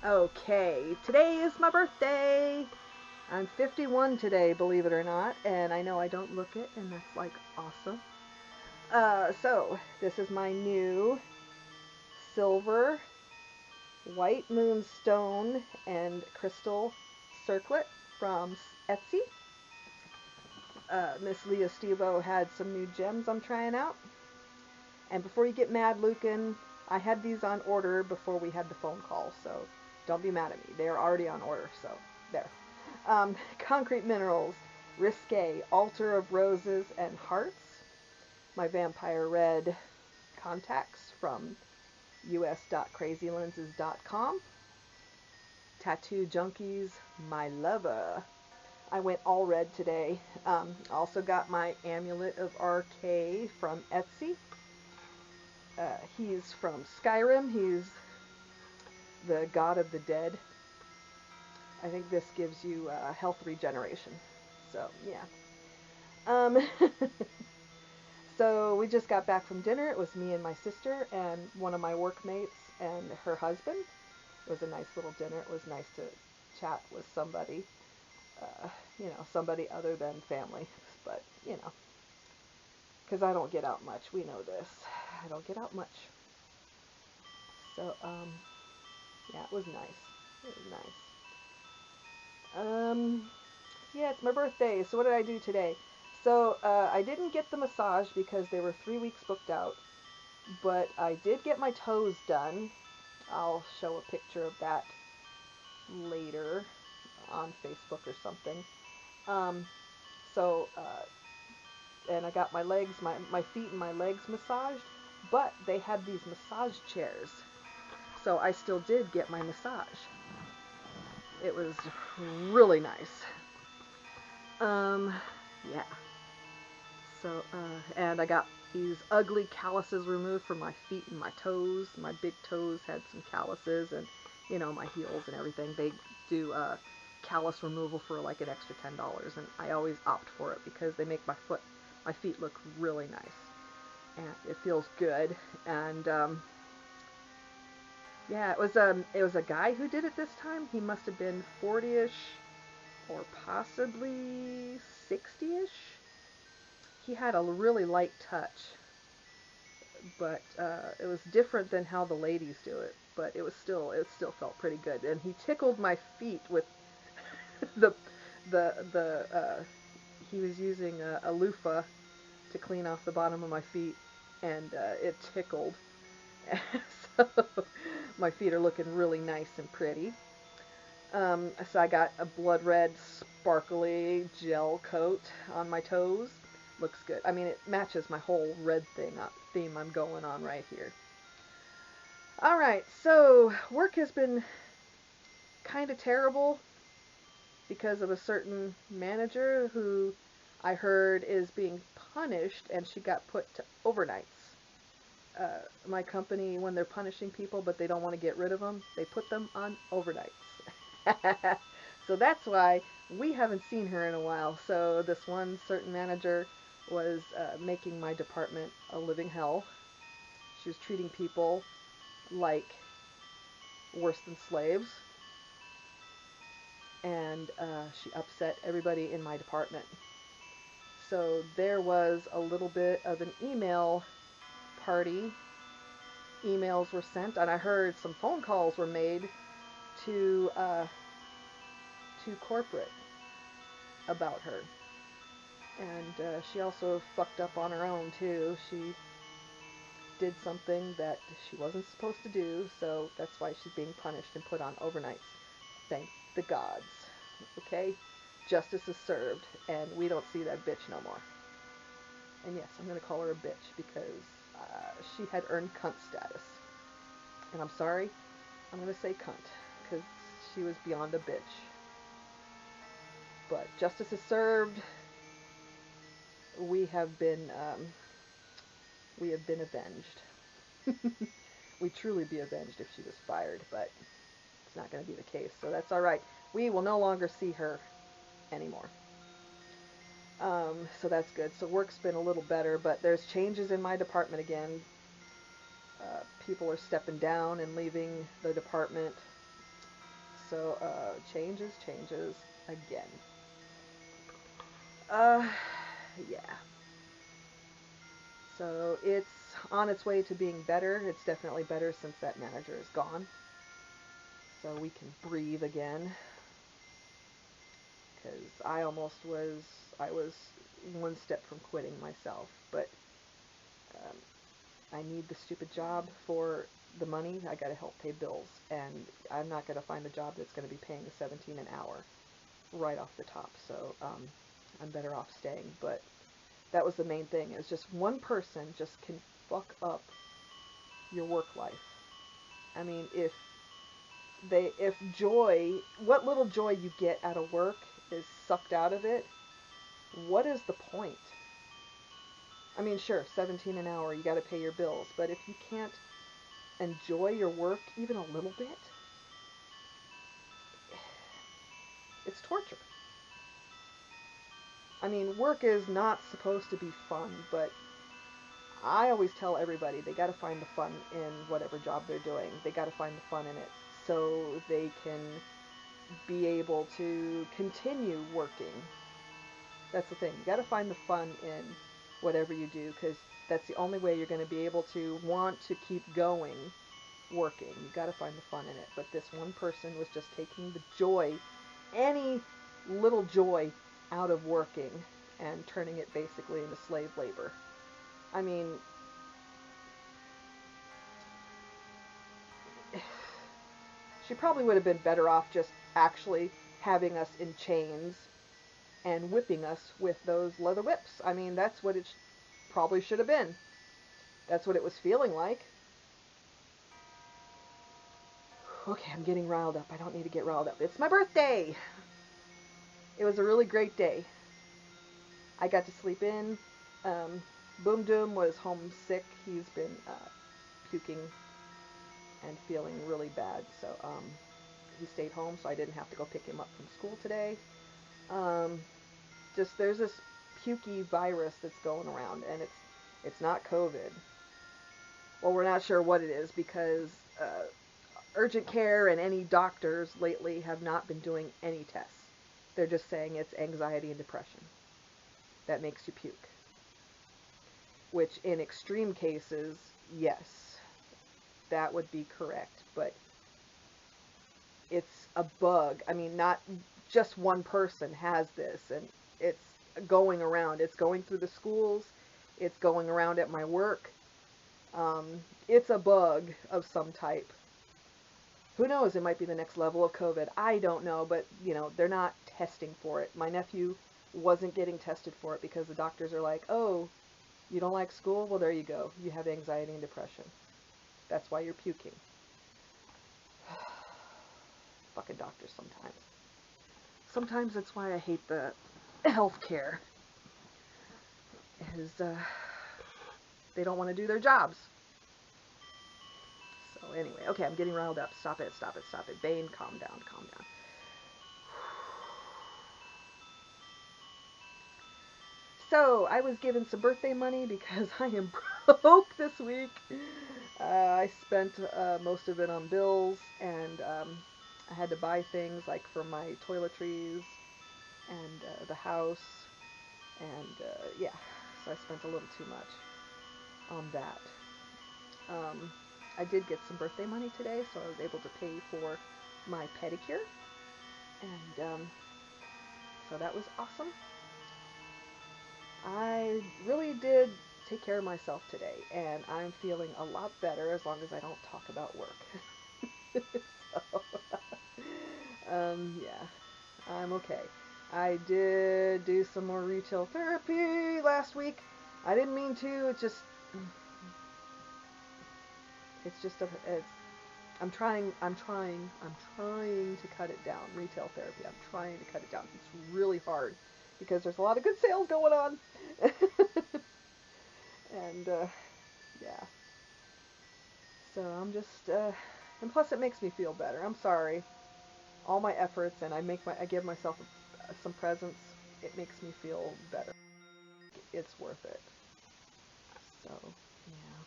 Okay, today is my birthday. I'm 51 today, believe it or not, and I know I don't look it, and that's like awesome. So this is my new silver white moonstone and crystal circlet from Etsy. Miss Leah Stevo had some new gems I'm trying out. And before you get mad, Lucan, I had these on order before we had the phone call, so don't be mad at me. They are already on order, so there. Concrete Minerals, Risque, Altar of Roses and Hearts. My Vampire Red contacts from us.crazylenses.com. Tattoo Junkies, My Lover. I went all red today. Also got my Amulet of RK from Etsy. He's from Skyrim. He's the god of the dead. I think this gives you health regeneration. So, yeah. Um, so we just got back from dinner. It was me and my sister and one of my workmates and her husband. It was a nice little dinner. It was nice to chat with somebody, uh, somebody other than family. But, because I don't get out much. We know this. I don't get out much. So, yeah, it was nice. It was nice. Yeah, it's my birthday. So what did I do today? So I didn't get the massage because they were 3 weeks booked out, but I did get my toes done. I'll show a picture of that later on Facebook or something. Um, and I got my legs, my feet and my legs massaged, but they had these massage chairs. So I still did get my massage. It was really nice. Um, yeah. So, and I got these ugly calluses removed from my feet and my toes. My big toes had some calluses, and my heels and everything. They do callus removal for like an extra $10, and I always opt for it because they make my feet look really nice, and it feels good. And yeah, it was a guy who did it this time. He must have been 40ish or possibly 60ish. He had a really light touch, but it was different than how the ladies do it. But it still felt pretty good. And he tickled my feet with the the he was using a loofah to clean off the bottom of my feet, and it tickled. So my feet are looking really nice and pretty. So I got a blood red sparkly gel coat on my toes. Looks good. I mean, it matches my whole red theme I'm going on right here. All right, so work has been kind of terrible because of a certain manager who I heard is being punished, and she got put to overnights. My company, when they're punishing people but they don't want to get rid of them, they put them on overnights. So that's why we haven't seen her in a while. So this one certain manager was making my department a living hell. She was treating people like worse than slaves, and she upset everybody in my department. So there was a little bit of an email party. Emails were sent, and I heard some phone calls were made to corporate about her. And she also fucked up on her own too. She did something that she wasn't supposed to do, so that's why she's being punished and put on overnights. Thank the gods. Okay? Justice is served, and we don't see that bitch no more. And yes, I'm going to call her a bitch because she had earned cunt status. And I'm sorry, I'm going to say cunt because she was beyond a bitch. But justice is served. We have been avenged. We'd truly be avenged if she was fired, but it's not going to be the case. So that's all right. We will no longer see her anymore. So that's good. So work's been a little better, but there's changes in my department again. People are stepping down and leaving the department. So, changes again. Uh, yeah. So it's on its way to being better. It's definitely better since that manager is gone. So we can breathe again. Because I was one step from quitting myself. But um, I need the stupid job for the money. I got to help pay bills. And I'm not going to find a job that's going to be paying $17 an hour right off the top. So I'm better off staying. But that was the main thing. It was just one person just can fuck up your work life. I mean, if joy, what little joy you get out of work is sucked out of it, what is the point? I mean, sure, 17 an hour, you got to pay your bills, but if you can't enjoy your work even a little bit, it's torture. I mean, work is not supposed to be fun, but I always tell everybody they got to find the fun in whatever job they're doing. They got to find the fun in it so they can be able to continue working. That's the thing. You got to find the fun in whatever you do, because that's the only way you're going to be able to want to keep going working. You got to find the fun in it. But this one person was just taking the joy, any little joy, out of working and turning it basically into slave labor. I mean, she probably would have been better off just actually having us in chains and whipping us with those leather whips. I mean, that's what it probably should have been. That's what it was feeling like. Okay, I'm getting riled up. I don't need to get riled up. It's my birthday! It was a really great day. I got to sleep in. Boom Doom was homesick. He's been puking and feeling really bad. So he stayed home, so I didn't have to go pick him up from school today. Just there's this pukey virus that's going around, and it's not COVID. Well, we're not sure what it is because urgent care and any doctors lately have not been doing any tests. They're just saying it's anxiety and depression that makes you puke. Which in extreme cases, yes, that would be correct. But it's a bug. I mean, not just one person has this, and it's going around. It's going through the schools. It's going around at my work. It's a bug of some type. Who knows? It might be the next level of COVID. I don't know, but, you know, they're not testing for it. My nephew wasn't getting tested for it because the doctors are like, oh, you don't like school? Well, there you go. You have anxiety and depression. That's why you're puking. Fucking doctors sometimes. Sometimes that's why I hate the healthcare. Is they don't want to do their jobs. So anyway, okay, I'm getting riled up. Stop it, stop it, stop it. Bane, calm down, calm down. So, I was given some birthday money because I am broke this week. I spent most of it on bills, and I had to buy things like for my toiletries and the house, and yeah, so I spent a little too much on that. I did get some birthday money today, so I was able to pay for my pedicure, and so that was awesome. I really did take care of myself today, and I'm feeling a lot better as long as I don't talk about work. So, yeah, I'm okay. I did do some more retail therapy last week. I didn't mean to. It's just I'm trying to cut it down. Retail therapy. I'm trying to cut it down. It's really hard because there's a lot of good sales going on. And yeah. So I'm just and plus it makes me feel better. I'm sorry. All my efforts, and I give myself some presents. It makes me feel better. It's worth it. So, yeah.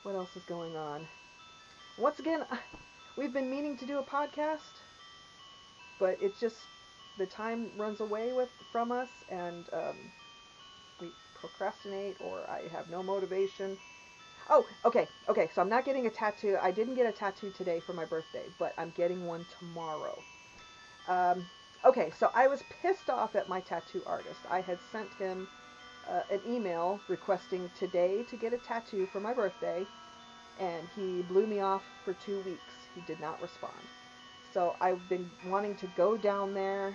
What else is going on? Once again, we've been meaning to do a podcast, but it's just the time runs away from us, and we procrastinate, or I have no motivation. Oh, okay. So I'm not getting a tattoo. I didn't get a tattoo today for my birthday, but I'm getting one tomorrow. Um, okay, so I was pissed off at my tattoo artist. I had sent him an email requesting today to get a tattoo for my birthday, and he blew me off for 2 weeks. He did not respond. So I've been wanting to go down there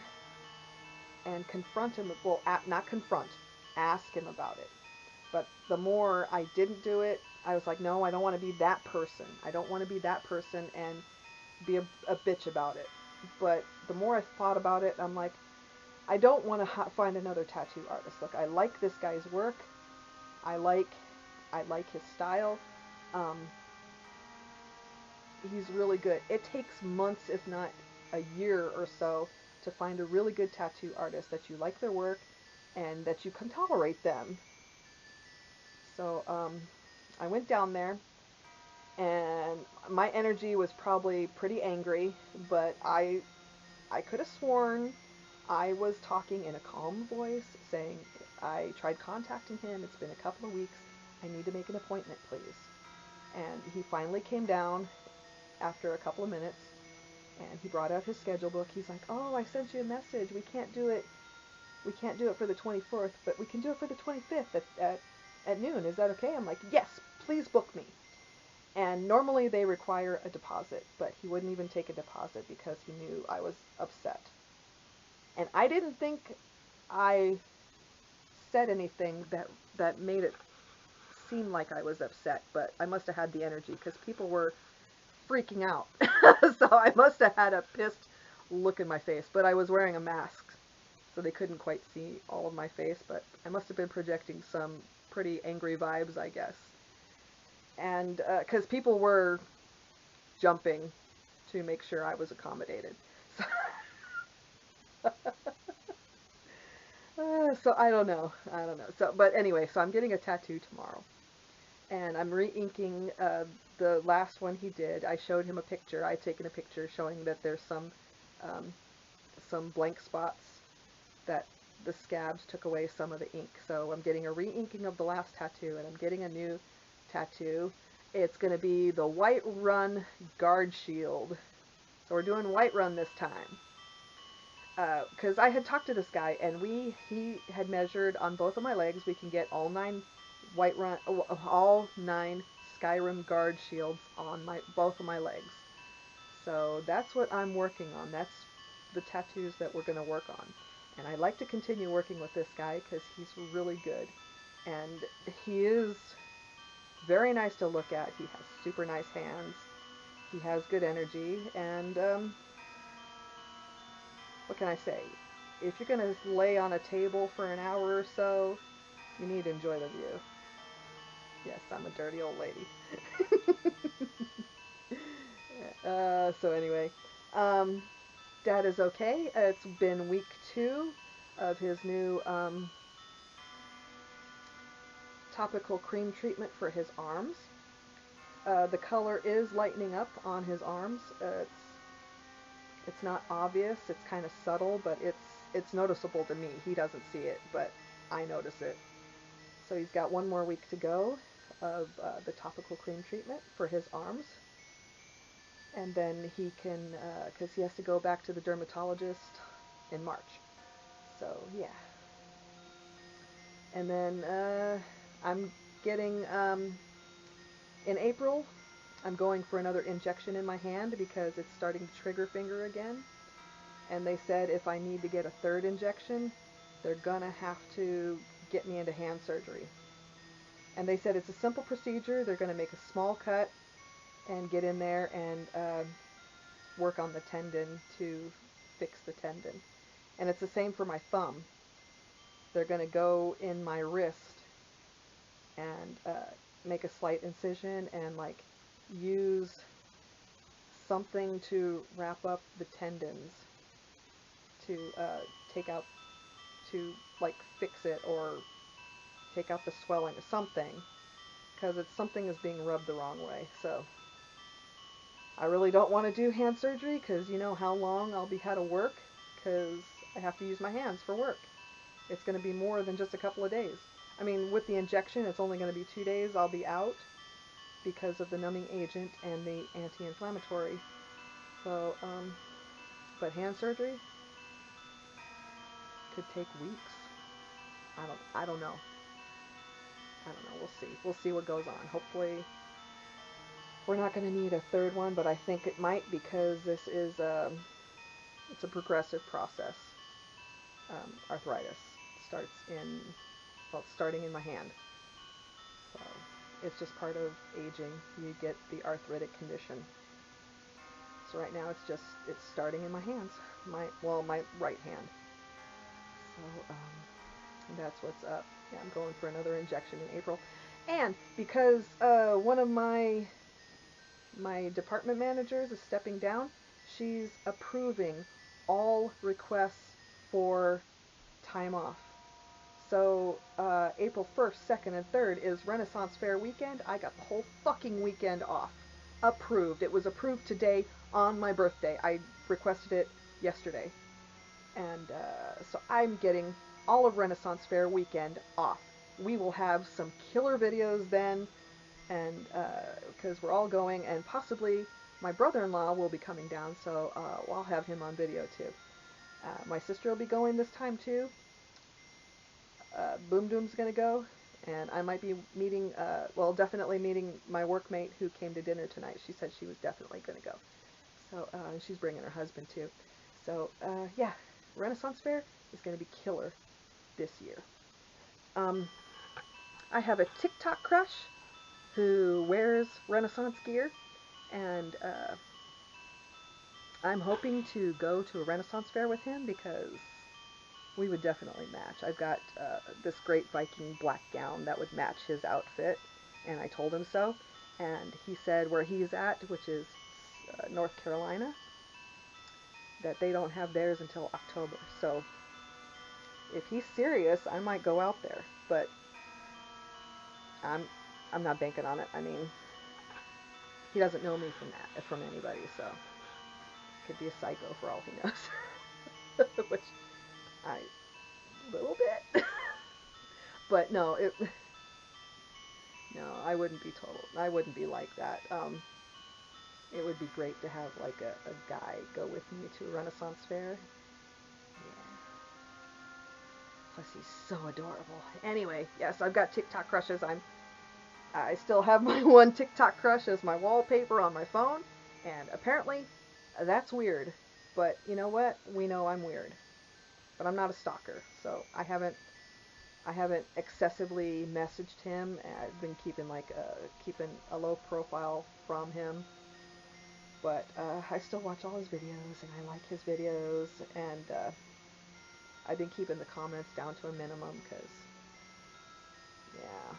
and confront him. Well, not confront, ask him about it. But the more I didn't do it, I was like, no, I don't want to be that person. I don't want to be that person and be a bitch about it. But the more I thought about it, I'm like, I don't want to find another tattoo artist. Look, I like this guy's work. I like his style. Um, he's really good. It takes months, if not a year or so, to find a really good tattoo artist that you like their work and that you can tolerate them. So I went down there, and my energy was probably pretty angry, but I could have sworn I was talking in a calm voice, saying, I tried contacting him. It's been a couple of weeks. I need to make an appointment, please. And he finally came down after a couple of minutes, and he brought out his schedule book. He's like, oh, I sent you a message. We can't do it for the 24th, but we can do it for the 25th at noon. Is that okay? I'm like, yes, please book me. And normally they require a deposit, but he wouldn't even take a deposit because he knew I was upset. And I didn't think I said anything that made it seem like I was upset, but I must have had the energy because people were freaking out. So I must have had a pissed look in my face, but I was wearing a mask, so they couldn't quite see all of my face, but I must have been projecting some pretty angry vibes, I guess. And because people were jumping to make sure I was accommodated. So, so I don't know. So, but anyway, so I'm getting a tattoo tomorrow, and I'm re-inking the last one he did. I showed him a picture. I'd taken a picture showing that there's some blank spots that the scabs took away some of the ink. So I'm getting a re-inking of the last tattoo, and I'm getting a new tattoo. It's going to be the White Run Guard Shield. So we're doing White Run this time. Because I had talked to this guy, and he had measured on both of my legs. We can get all 9 Skyrim Guard Shields on both of my legs. So that's what I'm working on. That's the tattoos that we're going to work on. And I like to continue working with this guy because he's really good. And he is very nice to look at. He has super nice hands. He has good energy. And what can I say? If you're going to lay on a table for an hour or so, you need to enjoy the view. Yes, I'm a dirty old lady. So anyway, Dad is okay. It's been week 2 of his new topical cream treatment for his arms. The color is lightening up on his arms. It's not obvious. It's kind of subtle, but it's noticeable to me. He doesn't see it, but I notice it. So he's got 1 more week to go of the topical cream treatment for his arms. And then he can, because he has to go back to the dermatologist in March. So, yeah. And then I'm getting, in April, I'm going for another injection in my hand because it's starting to trigger finger again. And they said if I need to get a 3rd injection, they're going to have to get me into hand surgery. And they said it's a simple procedure. They're going to make a small cut and get in there and work on the tendon to fix the tendon. And it's the same for my thumb. They're going to go in my wrist and make a slight incision and like use something to wrap up the tendons to like fix it or take out the swelling or something, because something is being rubbed the wrong way. So I really don't want to do hand surgery because you know how long I'll be out of work because I have to use my hands for work. It's going to be more than just a couple of days. I mean, with the injection, it's only going to be 2 days I'll be out because of the numbing agent and the anti-inflammatory. So, but hand surgery could take weeks. I don't know. I don't know. We'll see. We'll see what goes on. Hopefully, we're not going to need a third one, but I think it might because this is it's a progressive process. Arthritis starts in, well, it's starting in my hand. So it's just part of aging. You get the arthritic condition. So right now it's starting in my hands. My right hand. So that's what's up. Yeah, I'm going for another injection in April. And because one of my department managers is stepping down, she's approving all requests for time off. So April 1st, 2nd, and 3rd is Renaissance Fair weekend. I got the whole fucking weekend off. Approved. It was approved today on my birthday. I requested it yesterday. And so I'm getting all of Renaissance Fair weekend off. We will have some killer videos then, and because we're all going, and possibly my brother-in-law will be coming down, so I'll have him on video too. My sister will be going this time too. Boom Doom's going to go, and I might be meeting, definitely meeting my workmate who came to dinner tonight. She said she was definitely going to go. So, and she's bringing her husband too. So, yeah, Renaissance Fair is going to be killer this year. I have a TikTok crush who wears Renaissance gear, and I'm hoping to go to a Renaissance Fair with him because we would definitely match. I've got this great Viking black gown that would match his outfit, and I told him so. And he said where he's at, which is North Carolina, that they don't have theirs until October. So if he's serious, I might go out there, but I'm not banking on it. I mean, he doesn't know me from anybody, so could be a psycho for all he knows. Which little bit. But no, I wouldn't be like that. It would be great to have like a guy go with me to a Renaissance Fair. Yeah. Plus he's so adorable. Anyway, yes, I've got TikTok crushes. I still have my one TikTok crush as my wallpaper on my phone, and apparently that's weird. But you know what? We know I'm weird. But I'm not a stalker, so I haven't excessively messaged him. I've been keeping a low profile from him. But I still watch all his videos, and I like his videos, and I've been keeping the comments down to a minimum because, yeah,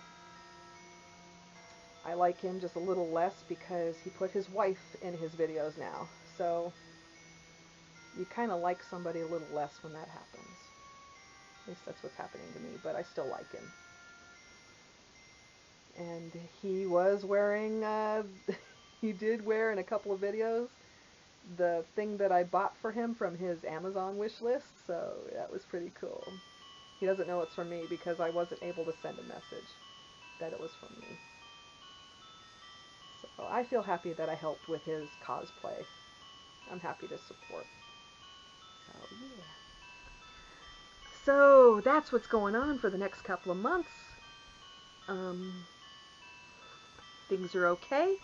I like him just a little less because he put his wife in his videos now. So you kind of like somebody a little less when that happens. At least that's what's happening to me, but I still like him. And he was wearing, he did wear in a couple of videos the thing that I bought for him from his Amazon wish list, so that was pretty cool. He doesn't know it's from me because I wasn't able to send a message that it was from me. So I feel happy that I helped with his cosplay. I'm happy to support. So yeah. So that's what's going on for the next couple of months. Things are okay.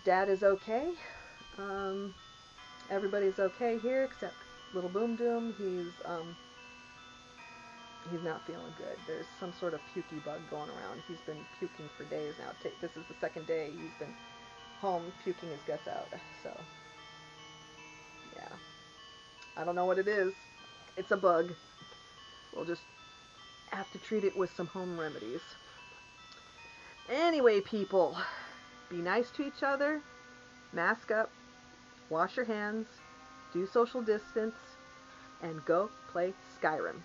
Dad is okay. Everybody's okay here except little Boom Doom. He's not feeling good. There's some sort of pukey bug going around. He's been puking for days now. This is the second day he's been home puking his guts out. So, yeah. I don't know what it is. It's a bug. We'll just have to treat it with some home remedies. Anyway, people, be nice to each other. Mask up. Wash your hands. Do social distance. And go play Skyrim.